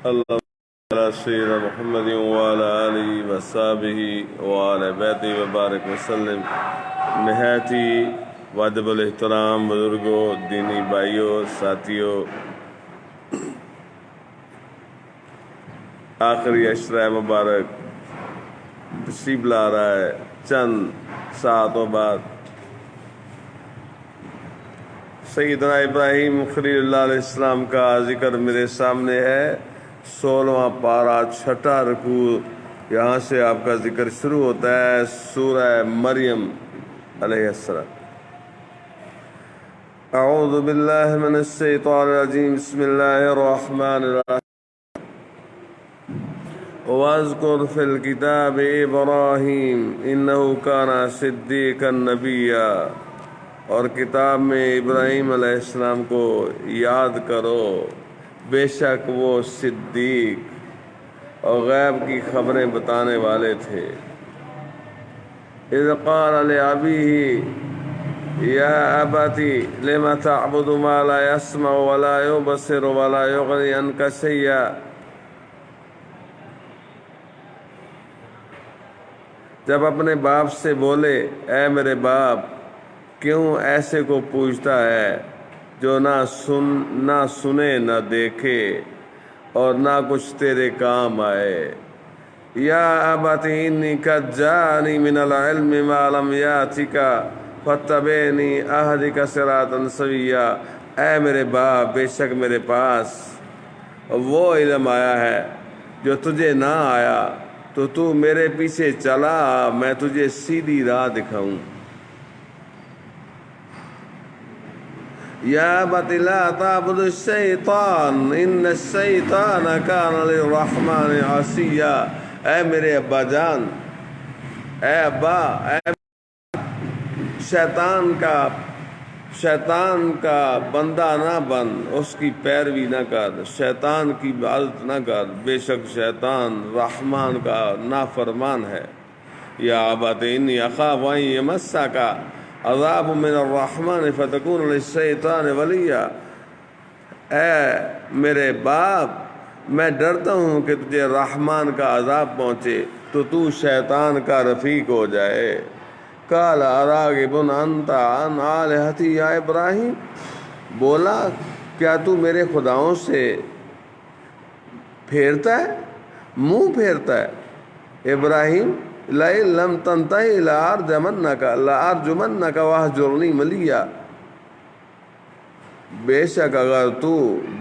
اللہ سیدنا محمد وعلی آلہ وصحبہ وعلی بیتہ وبارک وسلم۔ نہایت ہی واجب الاحترام بزرگوں، دینی بھائیوں، ساتھیوں، آخری عشرہ مبارک تشریف لا رہا ہے۔ چند ساعتوں بعد سیدنا ابراہیم خلیل اللہ علیہ السلام کا ذکر میرے سامنے ہے۔ 16واں پارہ 6واں رکوع، یہاں سے آپ کا ذکر شروع ہوتا ہے سورہ مریم علیہ السلام۔ اعوذ باللہ من الشیطان الرجیم، بسم اللہ الرحمن الرحیم۔ وَاذْكُرْ فِي الْكِتَابِ إِبْرَاهِيمَ إِنَّهُ كَانَ صِدِّيقًا نَبِيًّا، اور کتاب میں ابراہیم علیہ السلام کو یاد کرو، بے شک وہ صدیق اور غیب کی خبریں بتانے والے تھے۔ اذ قال لأبيه يا أبت لم تعبد ما لا يسمع ولا يبصر ولا يغني عنك شيئا، جب اپنے باپ سے بولے اے میرے باپ، کیوں ایسے کو پوچھتا ہے جو نہ سنے نہ دیکھے اور نہ کچھ تیرے کام آئے۔ یا ابت انی قد جاءنی من العلم ما لم یاتک فاتبعنی اہدک صراطا سویا، اے میرے باپ، بے شک میرے پاس وہ علم آیا ہے جو تجھے نہ آیا، تو تو میرے پیچھے چلا، میں تجھے سیدھی راہ دکھاؤں۔ یا ابت لا تعبد الشیطان ان الشیطان کان للرحمن عصیا، اے میرے ابا جان، اے ابا، اے شیطان کا بندہ نہ بن، اس کی پیروی نہ کر، شیطان کی عبادت نہ کر، بے شک شیطان رحمان کا نافرمان ہے۔ یا ابت انی اخاف ان یمسک عذاب من الرحمن فتکون للشیطان ولیا، اے میرے باپ، میں ڈرتا ہوں کہ تجھے رحمان کا عذاب پہنچے تو شیطان کا رفیق ہو جائے۔ قال اراغب انت عن آلہتی یا ابراہیم، بولا کیا تو میرے خداؤں سے پھیرتا ہے، منہ پھیرتا ہے؟ ابراہیم، لئن لم تنتہ لأرجمنک واہجرنی ملیا، بے شک اگر تو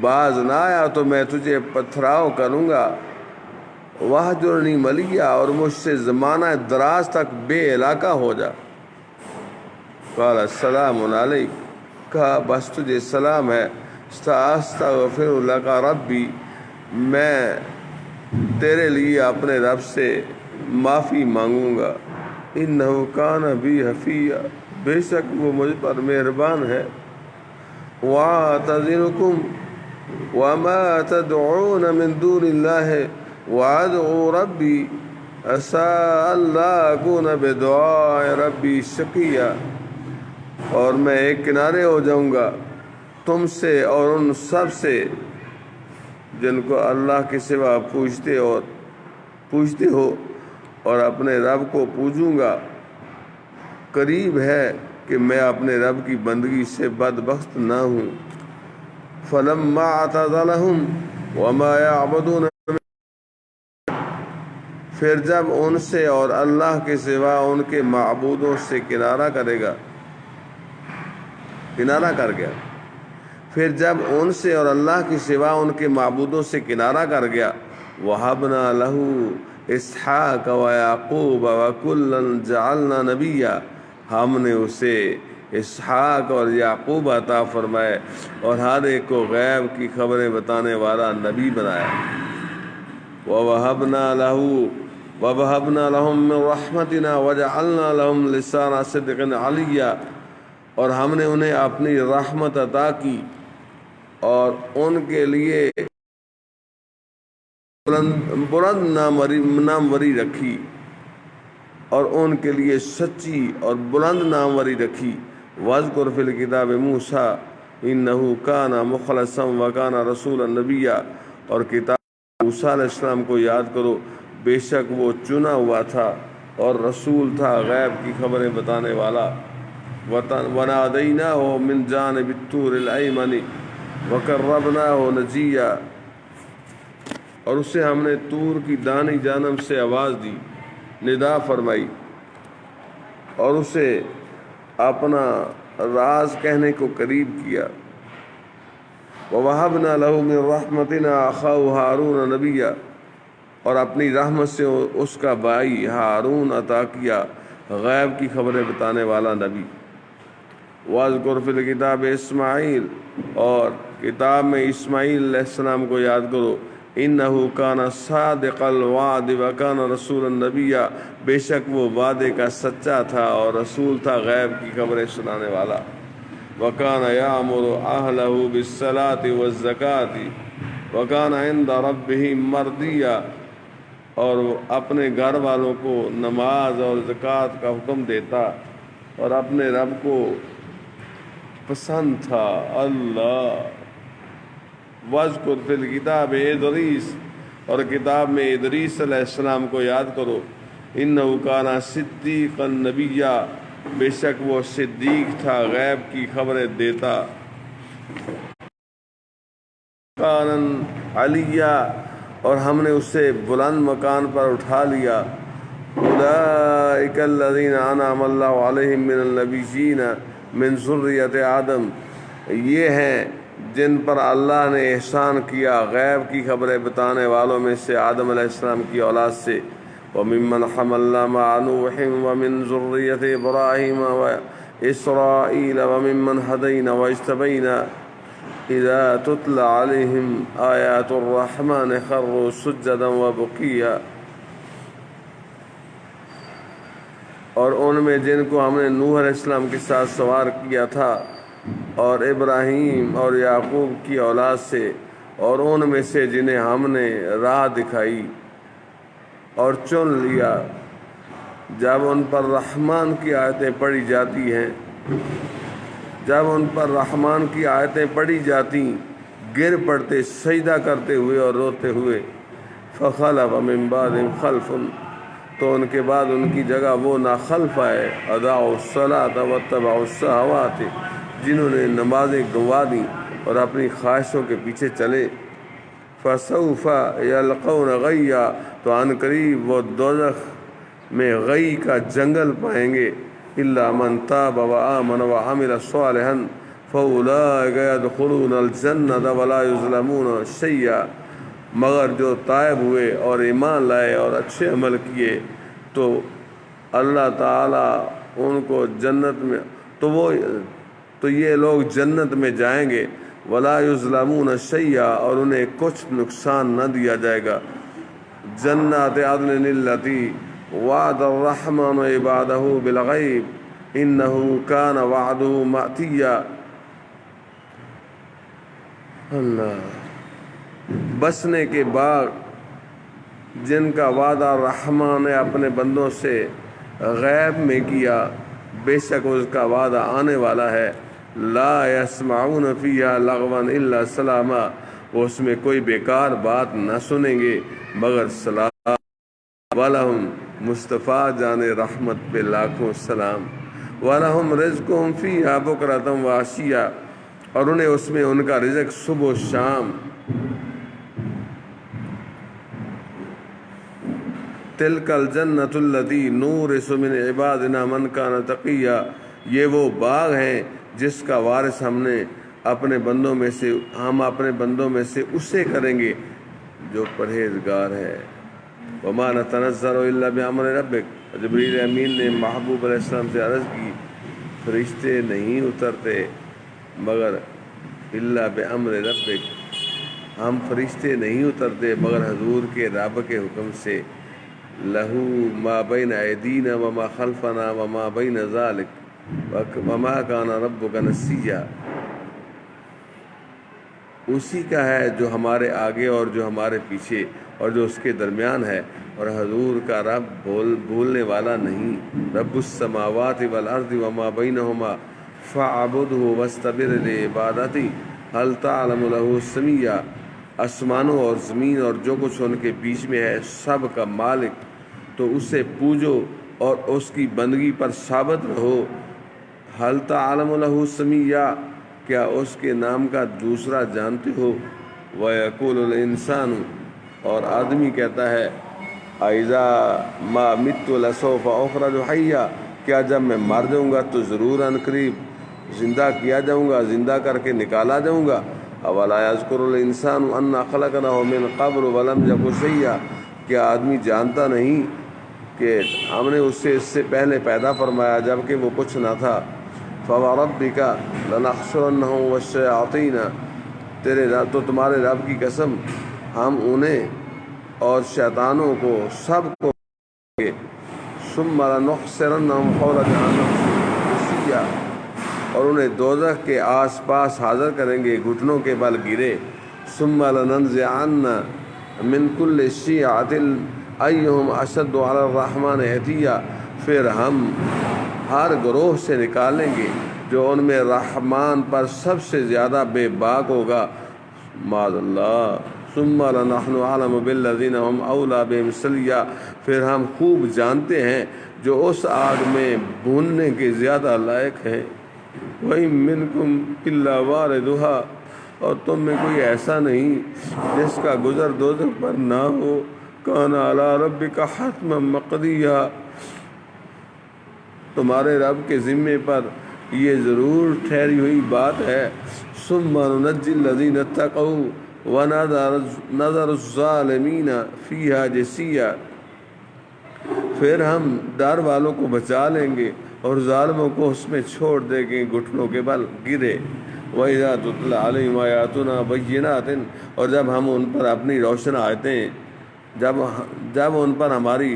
باز نہ آیا تو میں تجھے پتھراؤ کروں گا، واہجرنی ملیا، اور مجھ سے زمانہ دراز تک بے علاقہ ہو جا۔ قال السلام علیک، کہا بس تجھے سلام ہے، استغفر لک ربی، میں تیرے لیے اپنے رب سے معافی مانگوں گا، انہ کان بی حفیہ، بے شک وہ مجھ پر مہربان ہے۔ وَاعْتَزِلُكُمْ وَمَا تَدْعُونَ مِن دُونِ اللَّهِ وَأَدْعُو رَبِّي عَسَىٰ أَلَّا أَكُونَ بِدُعَاءِ رَبِّي شَقِيًّا، اور میں ایک کنارے ہو جاؤں گا تم سے اور ان سب سے جن کو اللہ کے سوا پوجتے ہو، اور اپنے رب کو پوجوں گا، قریب ہے کہ میں اپنے رب کی بندگی سے بدبخت نہ ہوں۔ فَلَمَّا اعْتَزَلَهُمْ وَمَا يَعْبُدُونَ، پھر جب ان سے اور اللہ کے سوا ان کے معبودوں سے کنارہ کر گیا، پھر جب ان سے اور اللہ کے سوا ان کے معبودوں سے کنارہ کر گیا، وَهَبْنَا لَهُ إِسْحَاقَ وَيَعْقُوبَ وَكُلًّا جَعَلْنَا نَبِيًّا، ہم نے اسے اسحاق اور یعقوب عطا فرمائے اور ہر ایک کو غیب کی خبریں بتانے والا نبی بنایا۔ وَوَهَبْنَا لَهُم مِّن رَحْمَتِنَا وَجَعَلْنَا لَهُمْ لِسَانَ صِدْقٍ عَلِيًّا، اور ہم نے انہیں اپنی رحمت عطا کی اور ان کے لیے بلند ناموری رکھی، اور ان کے لیے سچی اور بلند ناموری رکھی۔ وَاذْكُرْ فِي الْكِتَابِ مُوسَىٰ إِنَّهُ كَانَ مُخْلَصًا وَكَانَ رَسُولًا نَبِيًّا، اور کتاب موسیٰ علیہ السلام کو یاد کرو، بے شک وہ چنا ہوا تھا اور رسول تھا، غیب کی خبریں بتانے والا۔ وَنَادَيْنَاهُ مِنْ جَانِبِ الطُّورِ الْأَيْمَنِ وَقَرَّبْنَاهُ نَجِيًّا، اور اسے ہم نے طور کی دانی جانب سے آواز دی، ندا فرمائی، اور اسے اپنا راز کہنے کو قریب کیا۔ وَوَهَبْنَا لَهُ مِنْ رَحْمَتِنَا أَخَاهُ هَارُونَ نَبِيًّا، اور اپنی رحمت سے اس کا بھائی ہارون عطا کیا، غیب کی خبریں بتانے والا نبی۔ وَاذْكُرْ فِي الْكِتَابِ اسماعیل، اور کتاب میں اسماعیل علیہ السلام کو یاد کرو، إِنَّهُ كَانَ صَادِقَ الْوَعْدِ وَكَانَ رَسُولًا نَبِيًّا، بے شک وہ وعدے کا سچا تھا اور رسول تھا، غیب کی خبریں سنانے والا۔ وَكَانَ يَأْمُرُ أَهْلَهُ بِالصَّلَاةِ وَالزَّكَاةِ وَكَانَ عِندَ رَبِّهِ مَرْضِيًّا، اور وہ اپنے گھر والوں کو نماز اور زکوٰۃ کا حکم دیتا اور اپنے رب کو پسند تھا۔ اللہ۔ وَاذْكُرْ فِي الْكِتَابِ إِدْرِيسَ، اور کتاب میں ادریس علیہ السلام کو یاد کرو، إِنَّهُ كَانَ صِدِّيقًا نَبِيًّا، بے شک وہ صدیق تھا، غیب کی خبریں دیتا۔ مَكَانًا عَلِيًّا، اور ہم نے اسے بلند مکان پر اٹھا لیا۔ أُولَٰئِكَ الَّذِينَ أَنْعَمَ اللَّهُ عَلَيْهِم مِّنَ النَّبِيِّينَ مِن ذُرِّيَّةِ آدم، یہ ہیں جن پر اللہ نے احسان کیا غیب کی خبریں بتانے والوں میں سے، آدم علیہ السلام کی اولاد سے۔ وَمِمَّنْ حَمَلْنَا مَعَ نُوحٍ وَمِن ذُرِّيَّةِ إِبْرَاهِيمَ وَإِسْرَائِيلَ وَمِمَّنْ هَدَيْنَا وَاجْتَبَيْنَا إِذَا تُتْلَى عَلَيْهِمْ آيَاتُ الرَّحْمَنِ خَرُّوا سُجَّدًا وَبُكِيًّا، اور ان میں جن کو ہم نے نوح علیہ السلام کے ساتھ سوار کیا تھا، اور ابراہیم اور یعقوب کی اولاد سے، اور ان میں سے جنہیں ہم نے راہ دکھائی اور چن لیا، جب ان پر رحمان کی آیتیں پڑھی جاتی ہیں، جب ان پر رحمان کی آیتیں پڑھی جاتی گر پڑتے سجدہ کرتے ہوئے اور روتے ہوئے۔ فخلف من بعدهم خلف، تو ان کے بعد ان کی جگہ وہ ناخلف آئے، اضاعوا الصلاۃ واتبعوا الشہوات، جنہوں نے نمازیں گنوا دیں اور اپنی خواہشوں کے پیچھے چلے۔ فسوف یلقون غیا، تو عن قریب وہ دوزخ میں غی کا جنگل پائیں گے۔ الا من تاب وآمن وعمل صالحا فاولئک يدخلون الجنة ولا يظلمون شیئا، مگر جو تائب ہوئے اور ایمان لائے اور اچھے عمل کیے تو اللہ تعالیٰ ان کو جنت میں، تو یہ لوگ جنت میں جائیں گے، ولا یظلمون شیئا، اور انہیں کچھ نقصان نہ دیا جائے گا۔ جنات عدن التی وعد الرحمن عبادہ بالغیب انہ کان وعدہ مأتیا۔ اللہ، بسنے کے باغ جن کا وعدہ رحمان نے اپنے بندوں سے غیب میں کیا، بے شک اس کا وعدہ آنے والا ہے۔ لا یسمعون فیہا لغوا الا سلاما، وہ اس میں کوئی بیکار بات نہ سنیں گے مگر سلام۔ وَلَهُمْ، مصطفیٰ جان رحمت پہ لاکھوں سلام۔ وَلَهُمْ رِزْقُهُمْ فِيهَا بُكْرَةً وَعَشِيًّا، اور انہیں اس میں ان کا رزق صبح و شام۔ تِلْكَ الْجَنَّةُ الَّتِي نُورِثُ مِنْ عِبَادِنَا مَنْ كَانَ تَقِيًّا، یہ وہ باغ ہیں جس کا وارث ہم اپنے بندوں میں سے اسے کریں گے جو پرہیزگار ہے۔ وَمَا نَتَنَزَّلُ إِلَّا بِأَمْرِ رَبِّكَ، جبریل امین نے محبوب علیہ السلام سے عرض کی، فرشتے نہیں اترتے مگر إِلَّا بِأَمْرِ رَبِّكَ، ہم فرشتے نہیں اترتے مگر حضور کے رب کے حکم سے۔ لَهُ مَا بَيْنَ أَيْدِينَا وَمَا خَلْفَنَا وَمَا بَيْنَ ذَلِكَ وَمَا كَانَ رَبُّكَ نَسِيًّا، اسی کا ہے جو ہمارے آگے اور جو ہمارے پیچھے اور جو اس کے درمیان ہے، اور حضور کا رب بھولنے والا نہیں۔ رب السماوات والارض وما بینہما فاعبدہ واستبر لعبادتہ هل تعلم له سمیہ، آسمانوں اور زمین اور جو کچھ ان کے بیچ میں ہے سب کا مالک، تو اسے پوجو اور اس کی بندگی پر ثابت رہو۔ حل تعلم لہ سمیہ، کیا اس کے نام کا دوسرا جانتے ہو؟ وَيَقُولُ الْإِنسَانُ، اور آدمی کہتا ہے اِذَا مَا مِتُّ لَسَوْفَ أُخْرَجُ حَيًّا، کیا جب میں مر جاؤں گا تو ضرور ان قریب زندہ کیا جاؤں گا، زندہ کر کے نکالا جاؤں گا۔ أَوَلَا يَذْكُرُ الْإِنسَانُ أَنَّا خَلَقْنَاهُ مِنْ قَبْلُ وَلَمْ يَكُ شَيْئًا، کیا آدمی جانتا نہیں کہ ہم نے اس سے پہلے پیدا فرمایا جبکہ وہ کچھ نہ تھا۔ فَوَرَبِّكَ لَنَحْشُرَنَّهُمْ وَالشَّيَاطِينَ، تو تمہارے رب کی قسم ہم انہیں اور شیطانوں کو سب کو گے۔ ثُمَّ لَنُحْشِرَنَّهُمْ حَوْلَ جَهَنَّمَ جِثِيًّا، اور انہیں دوزخ کے آس پاس حاضر کریں گے گھٹنوں کے بل گرے۔ ثُمَّ لَنَنزِعَنَّ مِنْ كُلِّ شِيعَةٍ أَيُّهُمْ أَشَدُّ عَلَى الرَّحْمَنِ عِتِيًّا، پھر ہم ہر گروہ سے نکالیں گے جو ان میں رحمان پر سب سے زیادہ بے باک ہوگا، معاذ اللہ۔ ثم لنحن اعلم بالذین هم اولی بهم صلیا، پھر ہم خوب جانتے ہیں جو اس آگ میں بھوننے کے زیادہ لائق ہیں۔ وَإِن مِّنكُمْ إِلَّا وَارِدُهَا، اور تم میں کوئی ایسا نہیں جس کا گزر دوزخ پر نہ ہو۔ كَانَ عَلَىٰ رَبِّكَ حَتْمًا مَّقْضِيًّا، تمہارے رب کے ذمے پر یہ ضرور ٹھہری ہوئی بات ہے۔ ثُمَّ نُنَجِّي الَّذِينَ اتَّقَوْا وَنَذَرُ الظَّالِمِينَ فِيهَا جِثِيًّا، پھر ہم ڈر والوں کو بچا لیں گے اور ظالموں کو اس میں چھوڑ دیں گے گھٹنوں کے بل گرے۔ وَإِذَا تُتْلَىٰ عَلَيْهِمْ آيَاتُنَا بَيِّنَاتٍ، اور جب ہم ان پر اپنی روشن آیتیں جب ان پر ہماری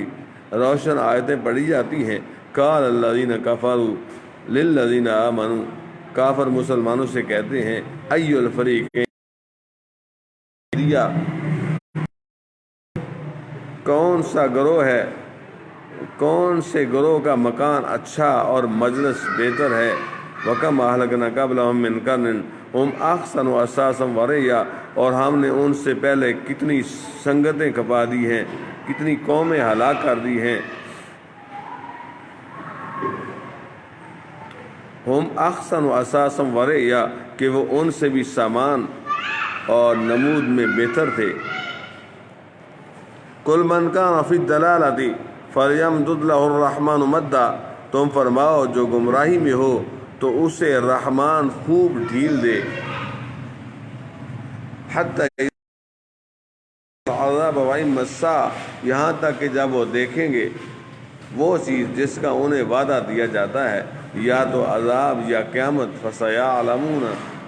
روشن آیتیں پڑھی جاتی ہیں، قَالَ الَّذِينَ كَفَرُوا لِلَّذِينَ آمَنُوا، کافر مسلمانوں سے کہتے ہیں أَيُّ الْفَرِيقَيْنِ کون سا گروہ ہے، کون سے گروہ کا مکان اچھا اور مجلس بہتر ہے۔ وَكَمْ أَهْلَكْنَا قَبْلَهُم مِّن قَرْنٍ هُمْ أَحْسَنُ أَثَاثًا وَرِئْيًا، اور ہم نے ان سے پہلے کتنی سنگتیں کھپا دی ہیں، کتنی قومیں ہلاک کر دی ہیں۔ ہم احسن و اساسا ورعیا، کہ وہ ان سے بھی سامان اور نمود میں بہتر تھے۔ قل من کان فی الضلالۃ فلیمدد لہ الرحمن مدا، تم فرماؤ جو گمراہی میں ہو تو اسے رحمان خوب ڈھیل دے۔ حتی العذاب وإن مسا، یہاں تک کہ جب وہ دیکھیں گے وہ چیز جس کا انہیں وعدہ دیا جاتا ہے، یا تو عذاب یا قیامت، فسیعلمون،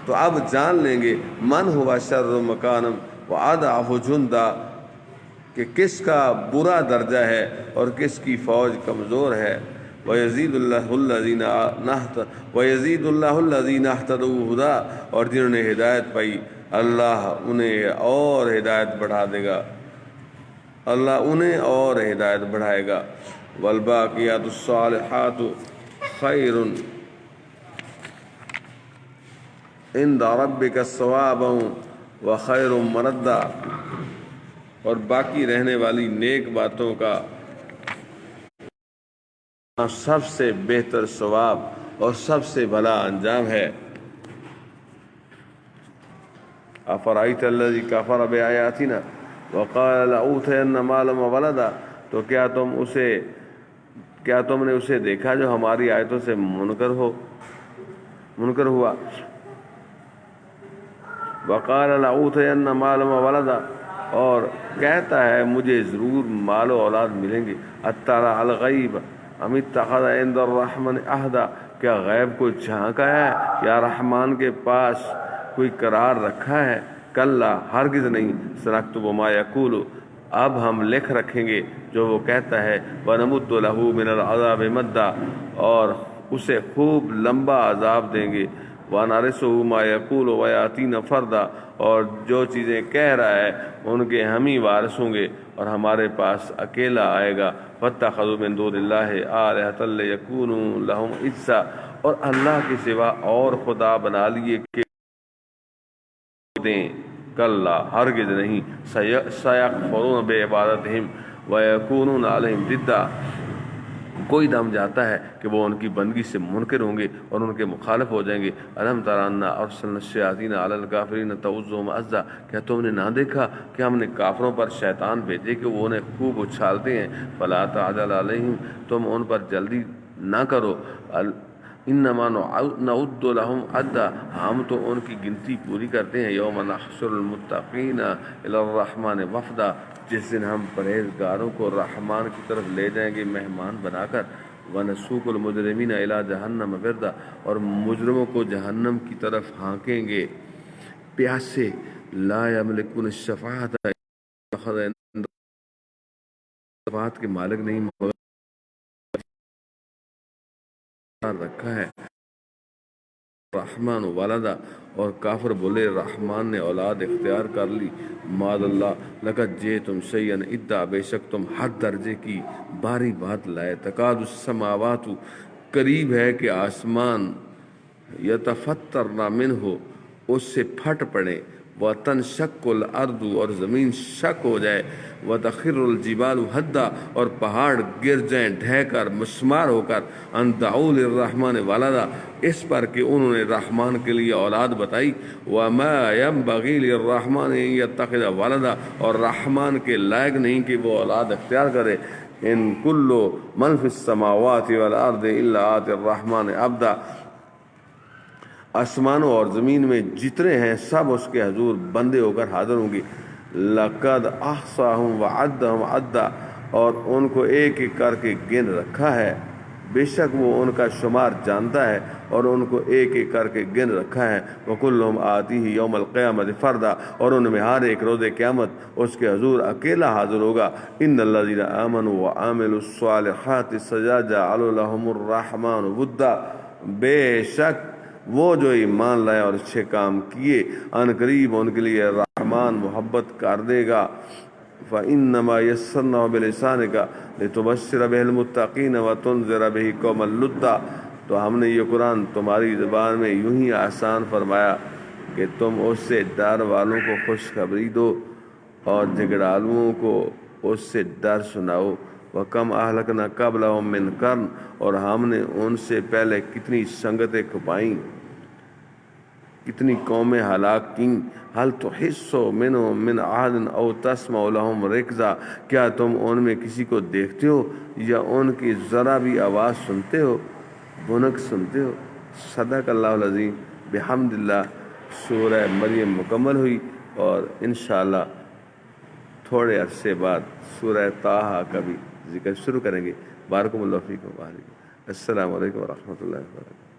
تو اب جان لیں گے، من ہوا شر مکانا واضعف جندا، کہ کس کا برا درجہ ہے اور کس کی فوج کمزور ہے۔ وَيَزِيدُ اللَّهُ الَّذِينَ اهْتَدَوْا هُدًى، اور جنہوں نے ہدایت پائی اللہ انہیں اور ہدایت بڑھا دے گا، اللہ انہیں اور ہدایت بڑھائے گا۔ وَالْبَاقِيَاتُ الصَّالِحَاتُ خَيْرٌ عِندَ رَبِّكَ ثَوَابًا وَخَيْرٌ مَرَدًّا، اور باقی رہنے والی نیک باتوں کا سب سے بہتر ثواب اور سب سے بھلا انجام ہے۔ أَفَرَأَيْتَ الَّذِي كَفَرَ بِآيَاتِنَا وَقَالَ لَأُوتَيَنَّ مَالًا وَوَلَدًا، تو کیا تم نے اسے دیکھا جو ہماری آیتوں سے منکر ہوا؟ وَقَالَ لَأُوتَيَنَّ مَالًا وَوَلَدًا، اور کہتا ہے مجھے ضرور مال و اولاد ملیں گے۔ اطلع الغیب ام اتخذ عند الرحمن عہدا، کیا غیب کو جھانکا ہے یا رحمان کے پاس کوئی قرار رکھا ہے؟ کلا، ہرگز نہیں، سنکتب ما یقول، اب ہم لکھ رکھیں گے جو وہ کہتا ہے، ونمد لہ من العذاب مدا، اور اسے خوب لمبا عذاب دیں گے، ونرثہ ما یقول ویاتینا فردا، اور جو چیزیں کہہ رہا ہے ان کے ہم ہی وارث ہوں گے اور ہمارے پاس اکیلا آئے گا۔ واتخذوا من دون اللہ آلہۃ لیکونوا لہم عزا، اور اللہ کے سوا اور خدا بنا لیے کہ دیں کلا ہرگز نہیں، سیکفرون بعبادتہم ویکونون علیہم ضدا، کوئی دم جاتا ہے کہ وہ ان کی بندگی سے منکر ہوں گے اور ان کے مخالف ہو جائیں گے۔ الم تر انا ارسلنا الشیاطین علی الکافرین تعوذهم عزا، کیا تم نے نہ دیکھا کہ ہم نے کافروں پر شیطان بھیجے کہ وہ انہیں خوب اچھالتے ہیں؟ فلا تعجل علیہم، تم ان پر جلدی نہ کرو، انما نعد لهم عدا، ہم تو ان کی گنتی پوری کرتے ہیں۔ یوم نحشر المتقین الی الرحمن وفدا، جس دن ہم پرہیزگاروں کو رحمان کی طرف لے جائیں گے مہمان بنا کر۔ وَنَسُوقُ الْمُجْرِمِينَ إِلَىٰ جَهَنَّمَ وِرْدًا، اور مجرموں کو جہنم کی طرف ہانکیں گے پیاسے۔ لا يملكون الشفاعة، شفاعت کے مالک نہیں مگر رکھا ہے رحمان ولدا، اور کافر بولے رحمان نے اولاد اختیار کر لی۔ معاذ اللہ، لقد جئتم شیئا ادا، بے شک تم حد درجے کی باری بات لائے۔ تکاد السماوات، قریب ہے کہ آسمان، یتفطرن منہ، اس سے پھٹ پڑے، وتنشق الارض، اور زمین شک ہو جائے، وتخر الجبال ہدا، اور پہاڑ گر جائیں ڈھہ کر مسمار ہو کر، ان دعوا للرحمن ولدا، اس پر کہ انہوں نے رحمان کے لیے اولاد بتائی۔ وما ينبغي للرحمن ان يتخذ ولدا، اور رحمان کے لائق نہیں کہ وہ اولاد اختیار کرے۔ ان کل من فی السماوات والارض الا آتی الرحمن عبدا، آسمانوں اور زمین میں جتنے ہیں سب اس کے حضور بندے ہو کر حاضر ہوں گے۔ لقد احصاهم وعدهم عدا، اور ان کو ایک ایک کر کے گن رکھا ہے، بے شک وہ ان کا شمار جانتا ہے اور ان کو ایک ایک کر کے گن رکھا ہے۔ وَكُلُّهُمْ آتِيهِ يَوْمَ الْقِيَامَةِ فَرْدًا، اور ان میں ہر ایک روز قیامت اس کے حضور اکیلا حاضر ہوگا۔ إِنَّ الَّذِينَ آمَنُوا وَعَمِلُوا الصَّالِحَاتِ سَيَجْعَلُ لَهُمُ الرَّحْمَنُ وُدًّا، بے شک وہ جو ایمان لائے اور اچھے کام کیے، ان قریب ان کے لیے رحمان محبت کر دے گا۔ فَإِنَّمَا يَسَّرْنَاهُ بِلِسَانِكَ لِتُبَشِّرَ بِهِ الْمُتَّقِينَ وَتُنذِرَ بِهِ قَوْمًا لُدًّا، تو ہم نے یہ قرآن تمہاری زبان میں یوں ہی آسان فرمایا کہ تم اس سے ڈر والوں کو خوشخبری دو اور جھگڑالوؤں کو اس سے ڈر سناؤ۔ وَكَمْ أَهْلَكْنَا قَبْلَهُم مِّن قَرْنٍ، اور ہم نے ان سے پہلے کتنی سنگتیں کھپائیں، کتنی قومیں ہلاک کیں۔ هل تحس منهم من احد او تسمع لهم رکزا، کیا تم ان میں کسی کو دیکھتے ہو یا ان کی ذرا بھی آواز سنتے ہو، بھنک سنتے ہو؟ صدق اللہ العظیم۔ بحمد اللہ سورہ مریم مکمل ہوئی، اور انشاءاللہ تھوڑے عرصے بعد سورہ طٰہٰ کا بھی ذکر شروع کریں گے۔ بارک اللہ فیکم، السلام علیکم ورحمۃ اللہ وبرکاتہ۔